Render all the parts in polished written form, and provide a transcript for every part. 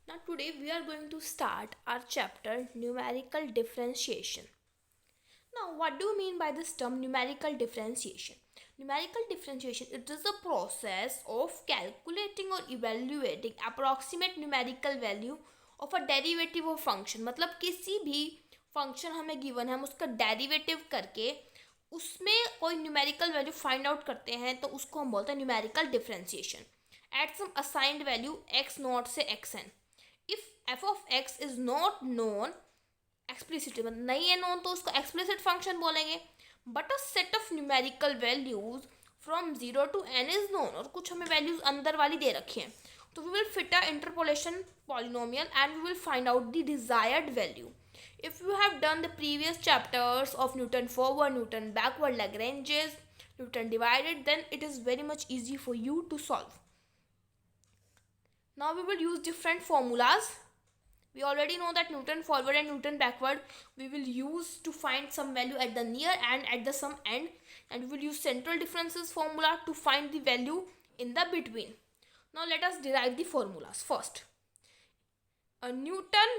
Now today we are going to start our chapter numerical differentiation. Now what do you mean by this term numerical differentiation? Numerical differentiation, it is a process of calculating or evaluating approximate numerical value of a derivative of function. मतलब किसी भी function हमें given है, हम उसका derivative करके उसमें कोई न्यूमेरिकल वैल्यू फाइंड आउट करते हैं तो उसको हम बोलते हैं numerical differentiation at some assigned value x naught से xn. If f of x is not known explicitly, मतलब नहीं है known तो उसको explicit function बोलेंगे. But a set of numerical values from 0 to n is known, और कुछ हमें वैल्यूज अंदर वाली दे रखी हैं, तो we will fit a interpolation polynomial and we will find out the desired value. If you have done the previous chapters of Newton forward, Newton backward Lagrange's, Newton divided, then it is very much easy for you to solve. Now we will use different formulas. We already know that Newton forward and Newton backward we will use to find some value at the near and at the some end, and we will use central differences formula to find the value in the between. Now let us derive the formulas. First, a Newton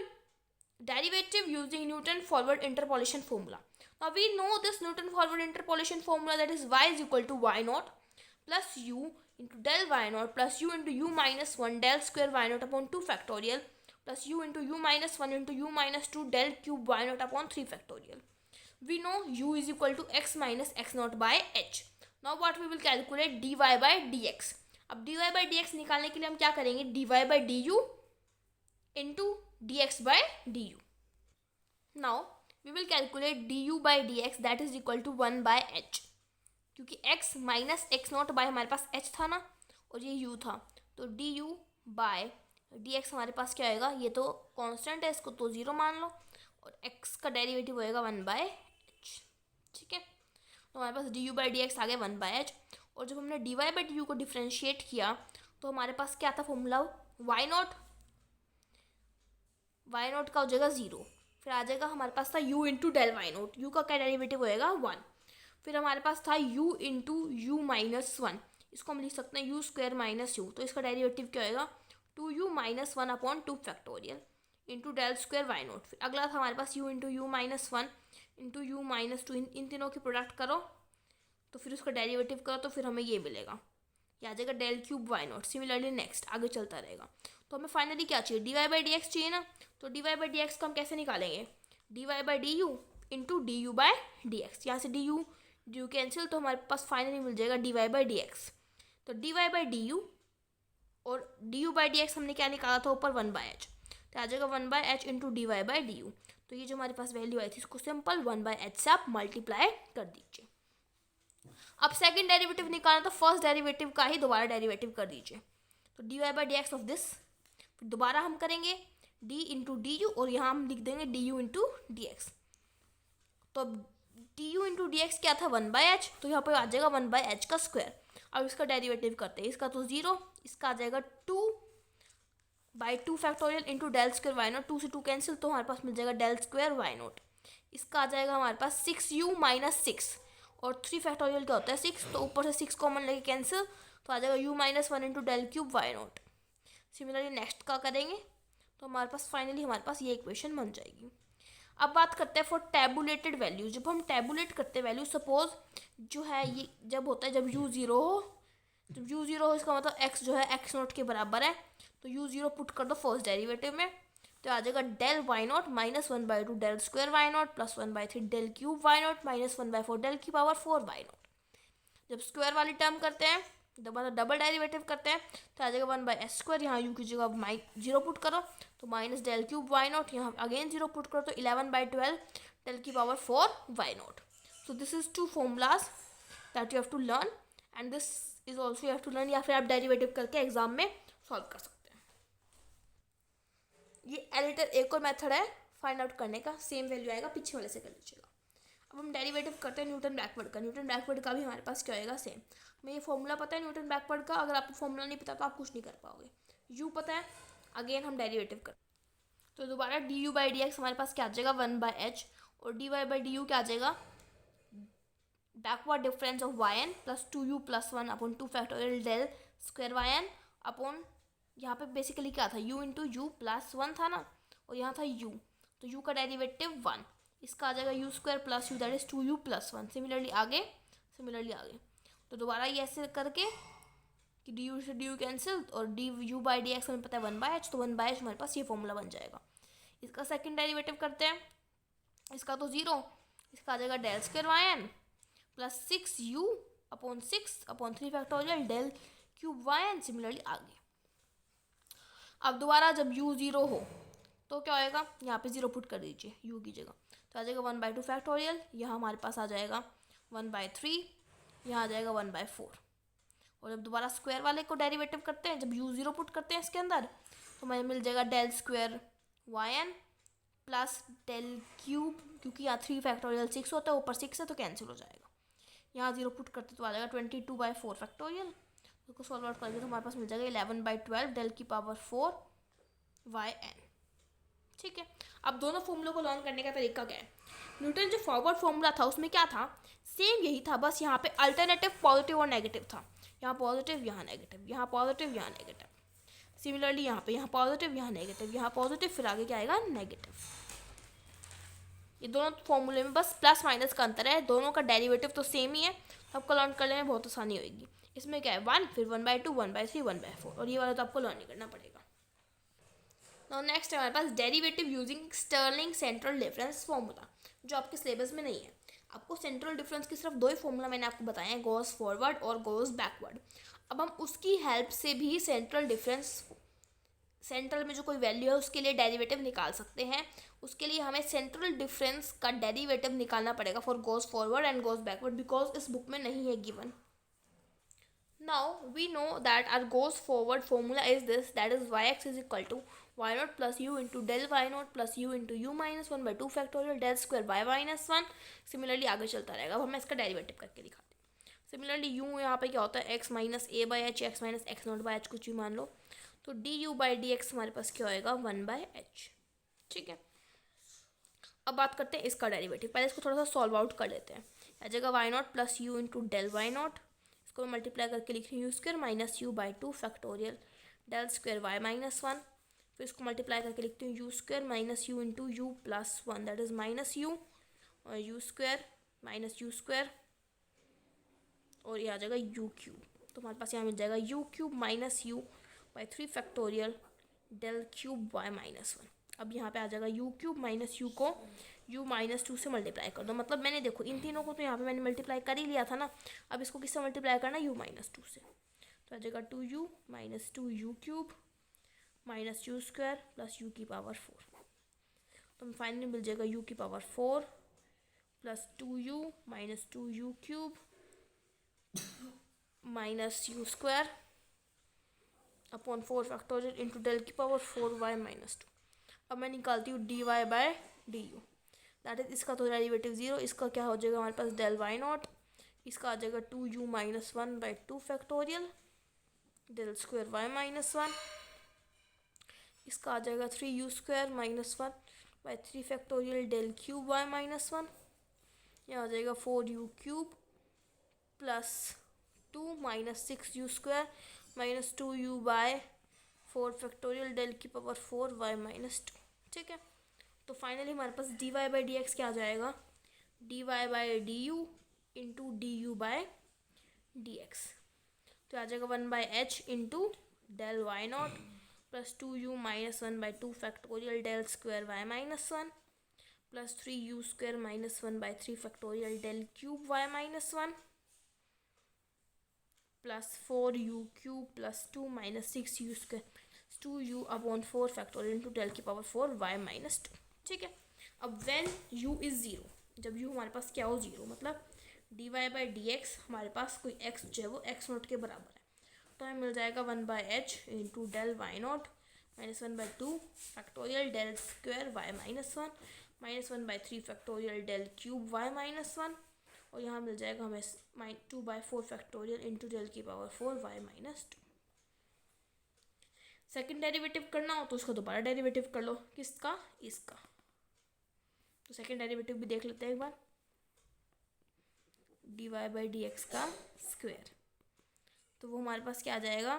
derivative using Newton forward interpolation formula. Now we know this Newton forward interpolation formula, that is y is equal to y naught plus u into del y naught plus u into u minus 1 del square y naught upon 2 factorial plus u into u minus 1 into u minus 2 del cube y naught upon 3 factorial. We know u is equal to x minus x naught by h. Now what we will calculate dy by dx. अब dy by dx निकालने के लिए हम क्या करेंगे, dy by du into dx by du. Now we will calculate du by dx, that is equal to 1 by h. क्योंकि x minus x naught by हमारे पास h था ना, और ये u था, तो du बाय dx हमारे पास क्या आएगा, ये तो कांस्टेंट है, इसको तो 0 मान लो, और x का डेरिवेटिव होएगा 1 बाय h. ठीक है, तो हमारे पास du बाई डी एक्स आ गया 1 बाय h. और जब हमने dy बाई डी को डिफ्रेंशिएट किया तो हमारे पास क्या था फॉर्मूला, y नॉट का हो जाएगा 0, फिर आ जाएगा हमारे पास था u into del y naught, u का क्या डेरिवेटिव होएगा 1, फिर हमारे पास था u इंटू यू माइनस 1, इसको हम लिख सकते हैं यू स्क्वायर माइनस यू, तो इसका डेरिवेटिव क्या होएगा 2u minus 1 upon 2 factorial into del square y naught. फिर अगला था हमारे पास u into u minus 1 into u minus 2, इन तीनों की प्रोडक्ट करो तो फिर उसका डेरिवेटिव करो तो फिर हमें ये मिलेगा, ये आ जाएगा del cube y naught. Similarly next आगे चलता रहेगा. तो हमें फाइनली क्या चाहिए, d y by d x चाहिए ना, तो d y by d x को हम कैसे निकालेंगे, d y by d u into d u by d x. यहाँ से डी यू कैंसिल, तो हमारे पास फाइनली मिल जाएगा d y by d x. तो d y by d u और d u by d x हमने क्या निकाला था ऊपर 1 बाई एच, तो आ जाएगा 1 by h into d y by d u. तो ये जो हमारे पास वैल्यू आई थी इसको सिंपल 1 बाई एच से आप मल्टीप्लाई कर दीजिए. अब सेकंड डेरिवेटिव निकालना तो फर्स्ट डेरिवेटिव का ही दोबारा डेरिवेटिव कर दीजिए. तो d y by d x of this, फिर दोबारा हम करेंगे डी इंटू डी यू, और यहाँ हम लिख देंगे D u into D x. तो अब D u into D x क्या था 1 बाई एच, तो यहाँ पर आ जाएगा 1 बाई एच का स्क्वायर. अब इसका डेरिवेटिव करते हैं, इसका तो 0, इसका आ जाएगा 2 by 2 factorial into del square y naught, 2 से 2 कैंसिल, तो हमारे पास मिल जाएगा डेल स्क्वायर वाई नोट. इसका आ जाएगा हमारे पास 6u माइनस 6, और 3 फैक्टोरियल क्या होता है 6, तो ऊपर से 6 कॉमन लेके कैंसिल, तो आ जाएगा u minus 1 into del cube y naught. Similarly next का करेंगे तो हमारे पास फाइनली हमारे पास ये इक्वेशन बन जाएगी. अब बात करते हैं फॉर टैबुलेटेड वैल्यू. जब हम टैबुलेट करते हैं वैल्यू, सपोज जो है ये जब होता है जब u0 हो, जब u0 हो इसका मतलब x जो है x नोट के बराबर है, तो u0 पुट कर दो फर्स्ट डेरिवेटिव में, तो आ जाएगा del y not minus 1 by 2 del square y naught plus 1 by 3 del cube y not minus 1 by 4 del की पावर 4 वाई नॉट. जब स्क्वायर वाली टर्म करते हैं मतलब डबल डेरिवेटिव करते हैं तो आ जाएगा 1 बाई एस स्क्वायर, यहाँ यू की जगह 0 पुट करो तो minus del cube y naught, यहाँ अगेन 0 पुट करो तो 11 बाई 12 डेल की power 4 y naught. So this is 2 formulas that you have to learn, and this is also you have to learn, या फिर आप डेरिवेटिव करके एग्जाम में solve कर सकते हैं. ये एडिटर एक और मेथड है फाइंड आउट करने का, सेम वैल्यू आएगा पीछे वाले से कर लीजिएगा. अब हम डेरिवेटिव करते हैं न्यूटन बैकवर्ड का. न्यूटन बैकवर्ड का भी हमारे पास क्या होएगा सेम. हमें ये फॉर्मूला पता है न्यूटन बैकवर्ड का, अगर आपको फॉर्मूला नहीं पता तो आप कुछ नहीं कर पाओगे. यू पता है, अगेन हम डेरिवेटिव कर, तो दोबारा d u by d x हमारे पास क्या आ जाएगा 1 बाई एच, और d y by d u क्या आ जाएगा backward difference of y n plus 2u plus 1 upon 2 factorial del square y n upon यहाँ पे बेसिकली क्या था, u into u plus one था ना, और यहाँ था u, तो u का डेरिवेटिव 1, इसका आ जाएगा you square plus you, that is 2u plus 1। Similarly आगे तो दोबारा ये ऐसे करके कि डी यू से डी यू कैंसिल, और d u by d x हमें पता है 1/h, तो 1/h हमारे पास ये फॉर्मूला बन जाएगा। इसका सेकंड डेरिवेटिव करते हैं, इसका तो 0, इसका आ जाएगा del square y n plus 6u upon 6/3 factorial del cube y n. Similarly आगे अब दोबारा जब u 0 हो तो क्या होएगा, यहाँ पे 0 पुट कर दीजिए u की जगह, तो आ जाएगा 1/2 फैक्टोरियल, यहाँ हमारे पास आ जाएगा 1/3, यहाँ आ जाएगा 1/4। और जब दोबारा स्क्वायर वाले को डेरिवेटिव करते हैं, जब u 0 पुट करते हैं इसके अंदर, तो हमें मिल जाएगा del square y n plus del cube, क्योंकि यहाँ 3 फैक्टोरियल 6 होता है, ऊपर 6 है तो कैंसिल हो जाएगा। यहाँ 0 पुट करते तो आ जाएगा 22/4 फैक्टोरियल, उसको सॉल्व आउट करके तो हमारे पास मिल जाएगा 11/12 डेल की पावर 4 वाई एन। ठीक है, अब दोनों फॉर्मूलों को लर्न करने का तरीका क्या है, न्यूटन जो फॉरवर्ड फॉर्मूला था उसमें क्या था, सेम यही था, बस यहाँ पे अल्टरनेटिव पॉजिटिव और नेगेटिव था, यहाँ पॉजिटिव यहाँ नेगेटिव, यहाँ पॉजिटिव यहाँ नेगेटिव। सिमिलरली यहाँ पॉजिटिव यहाँ नेगेटिव, यहाँ पॉजिटिव, फिर आगे क्या आएगा नेगेटिव। ये दोनों फॉर्मूले में बस प्लस माइनस का अंतर है, दोनों का डेरिवेटिव तो सेम ही है, तो आपको लर्न करने में बहुत आसानी होगी। इसमें क्या है 1, फिर 1/2, 1/3, 1/4, और ये वाला तो आपको लर्न नहीं करना पड़ेगा। नाउ नेक्स्ट है हमारे पास derivative using Stirling central difference formula, जो आपके सिलेबस में नहीं है। आपको सेंट्रल डिफरेंस की सिर्फ 2 ही फॉर्मूला मैंने आपको बताए हैं, गोज फॉरवर्ड और गोज बैकवर्ड। अब हम उसकी हेल्प से भी सेंट्रल डिफरेंस, सेंट्रल में जो कोई वैल्यू है उसके लिए डेरिवेटिव निकाल सकते हैं। उसके लिए हमें सेंट्रल डिफरेंस का डेरिवेटिव निकालना पड़ेगा for goes forward and goes backward, because इस बुक में नहीं है given. Now we know that our goes forward formula is this, that is yx is equal to y naught plus u into del y naught plus u into u minus 1/2 factorial del square y minus 1। Similarly आगे चलता रहेगा। अब हमें इसका derivative करके दिखाते हैं। Similarly u यहाँ पे क्या होता है x minus A by H, x minus x not by H, कुछ भी मान लो, तो D u by d x हमारे पास क्या होएगा 1/h। ठीक है, अब बात करते हैं इसका डेरिवेटिव। पहले इसको थोड़ा सा सॉल्व आउट कर लेते हैं। आ जाएगा y naught plus u into del y naught, इसको मल्टीप्लाई करके लिख रही हूँ square minus u by 2 factorial del square y minus 1, फिर इसको मल्टीप्लाई करके लिखती हूँ u square minus u into u plus 1, that is minus u, और u square minus u square, और ये आ जाएगा यू क्यूब। तो हमारे पास यहाँ मिल जाएगा u cube minus u by 3 factorial del cube y minus 1। अब यहाँ पे आ जाएगा यू क्यूब माइनस यू को u माइनस 2 से मल्टीप्लाई कर दो, मतलब मैंने देखो इन तीनों को तो यहाँ पे मैंने मल्टीप्लाई कर ही लिया था ना, अब इसको किससे मल्टीप्लाई करना u माइनस 2 से, तो आ जाएगा 2u minus 2 u cube minus u square plus u की पावर 4। तो फाइनली मिल जाएगा u की power 4 plus 2u minus 2 u cube minus u square upon 4 factorial into del की पावर 4y माइनस 2। अब मैं निकालती हूँ dy by d u, that is इसका तो डेरिवेटिव 0, इसका क्या हो जाएगा हमारे पास डेल वाई नॉट, इसका आ जाएगा 2u minus 1/2 factorial del square y minus 1, इसका आ जाएगा 3u square minus 1/3 factorial del cube y minus 1, यह आ जाएगा 4u cube plus 2 minus 6u square minus 2u by 4 factorial del की पावर 4y माइनस 2। ठीक है, तो फाइनली हमारे पास dy बाई डी एक्स क्या आ जाएगा, dy by d u into d u by d x, तो आ जाएगा 1/h into del y naught plus 2u minus 1/2 factorial del square y minus 1 plus 3u square minus 1/3 factorial del cube y minus 1 plus 4u cube plus 2 minus 6u square 2u upon 4 factorial into del की power 4y minus 2। ठीक है, अब when u is 0, जब u हमारे पास क्या हो 0, मतलब dy बाई डी एक्स हमारे पास कोई x जो है वो x नोट के बराबर है, तो हमें मिल जाएगा 1/h into del y not minus 1/2 factorial del square y minus 1 minus 1/3 factorial del cube y minus 1, और यहाँ मिल जाएगा हमें 2/4 फैक्टोरियल इंटू डेल की power 4y minus 2। Second derivative करना हो तो उसका दोबारा डेरिवेटिव कर लो, किसका, इसका। तो सेकेंड डेरिवेटिव भी देख लेते हैं एक बार, dy बाई डी एक्स का स्क्वायर, तो वो हमारे पास क्या आ जाएगा,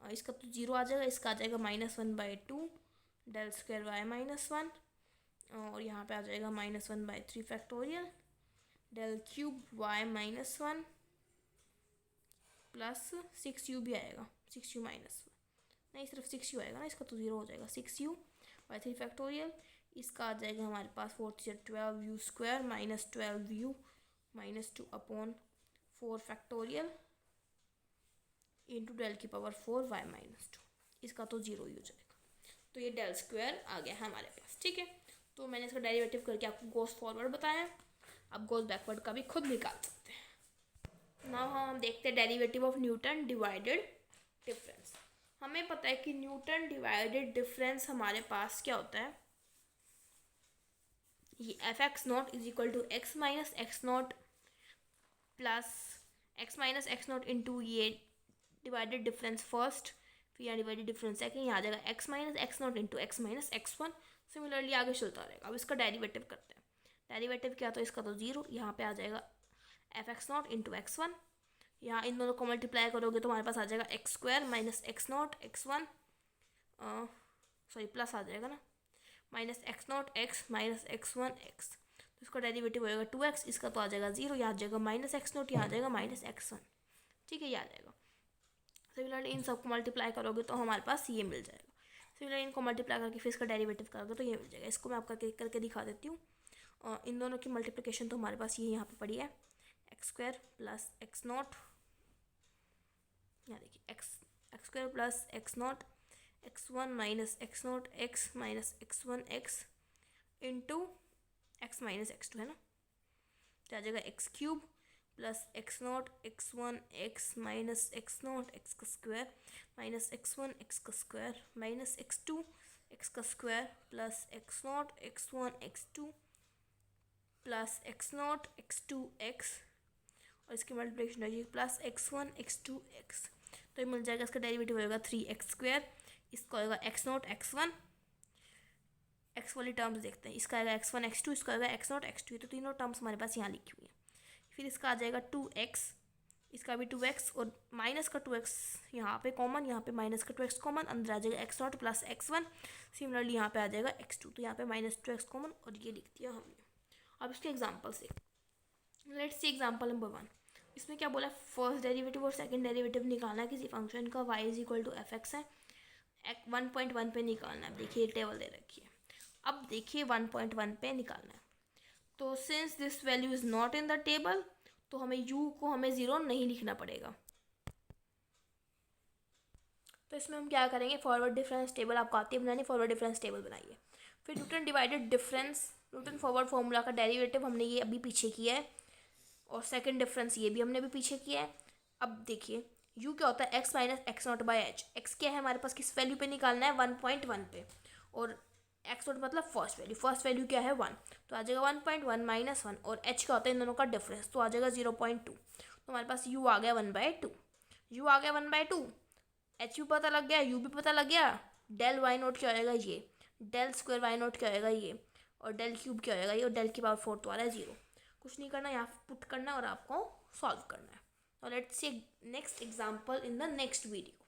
इसका तो जीरो आ जाएगा, इसका आ जाएगा -1/2 डेल स्क्वायर वाई -1, और यहाँ पे आ जाएगा -1/3 factorial del cube y -1 plus 6u भी आएगा, 6u माइनस नहीं सिर्फ 6u आएगा ना, इसका तो जीरो हो जाएगा, 6u/3 फैक्टोरियल। इसका आ जाएगा हमारे पास 4×12u² -12u -2 upon 4 factorial into del की पावर 4 y -2, इसका तो जीरो ही हो जाएगा। तो ये डेल स्क्वायर आ गया हमारे पास, ठीक है। तो मैंने इसका डेरिवेटिव करके आपको गोस फॉरवर्ड बताया, आप गोस बैकवर्ड का भी खुद निकाल सकते हैं। नाउ हम देखते हैं derivative of Newton divided difference. हमें पता है कि न्यूटन डिवाइडेड डिफरेंस हमारे पास क्या होता है, ये f(x0) is equal to x minus x0 plus x minus x0 into ये डिवाइडेड डिफरेंस फर्स्ट, फिर यहाँ डिवाइडेड डिफरेंस सेकंड, यहाँ आ जाएगा x minus x0 into x minus x1। Similarly आगे चलता रहेगा। अब इसका डेरिवेटिव करते हैं। डेरिवेटिव क्या, तो इसका तो जीरो, यहाँ पे आ जाएगा f(x0) इंटू x1, यहाँ इन दोनों को मल्टीप्लाई करोगे तो हमारे पास आ जाएगा x² minus x0 x1, sorry plus आ जाएगा ना, minus x0 x minus x1 x, तो इसका डेरिवेटिव होएगा 2x, इसका तो आ जाएगा जीरो, यहाँ आ जाएगा -x0, यहाँ आ जाएगा -x1, ठीक है, ये आ जाएगा। सिमिलरली इन सबको मल्टीप्लाई करोगे तो हमारे पास ये मिल जाएगा। सिमिलरली इनको मल्टीप्लाई करके फिर इसका डेरिवेटिव करोगे तो ये मिल जाएगा। इसको मैं आपका करके दिखा देती हूँ। इन दोनों की मल्टीप्लिकेशन तो हमारे पास ये यहाँ पे पड़ी है, x² प्लस x0, यहाँ देखिए x² plus x0 x1 minus x0 x minus x1 x into x minus x2 है ना, तो आ जाएगा x³ plus x0 x1 x minus x0 x का स्क्वायर माइनस x1 x का स्क्वायर माइनस x2 x का square plus x0 x1 x2 plus x0 x2 x, और इसकी मल्टीप्लिकेशन होगी प्लस x1 x2 x, तो ये मिल जाएगा। इसका डेरिवेटिव होगा 3x², इसका होगा x0 x1, x वाली टर्म्स देखते हैं, इसका आएगा x1 x2, इसका आएगा x0 x2, तो तीनों टर्म्स हमारे पास यहाँ लिखी हुई है। फिर इसका आ जाएगा 2x, इसका भी 2x, और माइनस का 2x यहाँ पे कॉमन, यहाँ पे माइनस का 2x कॉमन, अंदर आ जाएगा x0 प्लस x1। सिमिलरली यहाँ पे आ जाएगा x2, तो यहाँ पे -2x कॉमन, और ये लिख दिया हमने। अब इसके एग्जाम्पल से लेट्स सी एग्जाम्पल नंबर 1। इसमें क्या बोला, फर्स्ट डेरिवेटिव और सेकंड डेरिवेटिव निकालना है किसी फंक्शन का, y is equal to fx है, 1.1 पे निकालना है। देखिए टेबल दे रखी है, अब देखिए 1.1 पे निकालना है। तो since this value is not in the table, तो हमें u को हमें 0 नहीं लिखना पड़ेगा। तो इसमें हम क्या करेंगे, फॉरवर्ड डिफरेंस टेबल आपको आती है बनानी, फॉरवर्ड डिफरेंस टेबल बनाइए। फिर Newton divided difference, Newton forward formula का डेरिवेटिव हमने ये अभी पीछे किया है, और सेकंड डिफरेंस ये भी हमने अभी पीछे किया है। अब देखिए u क्या होता है, x माइनस x0/h, x क्या है हमारे पास, किस वैल्यू पे निकालना है, 1.1 पे, और x0 मतलब फर्स्ट वैल्यू क्या है 1, तो आ जाएगा 1.1 माइनस 1, और h क्या होता है इन दोनों का डिफरेंस, तो आ जाएगा 0.2, तो हमारे पास u आ गया 1/2, u आ गया 1/2, h भी पता लग गया, u भी पता लग गया, डेल y0 क्या होएगा ये, डेल स्क्वायर y0 क्या होएगा ये, और डेल क्यूब क्या होएगा ये, और डेल की पावर 4 तो आ रहा है 0। कुछ नहीं करना, यहाँ पुट करना और आपको सॉल्व करना है। और let's see next example in the next video.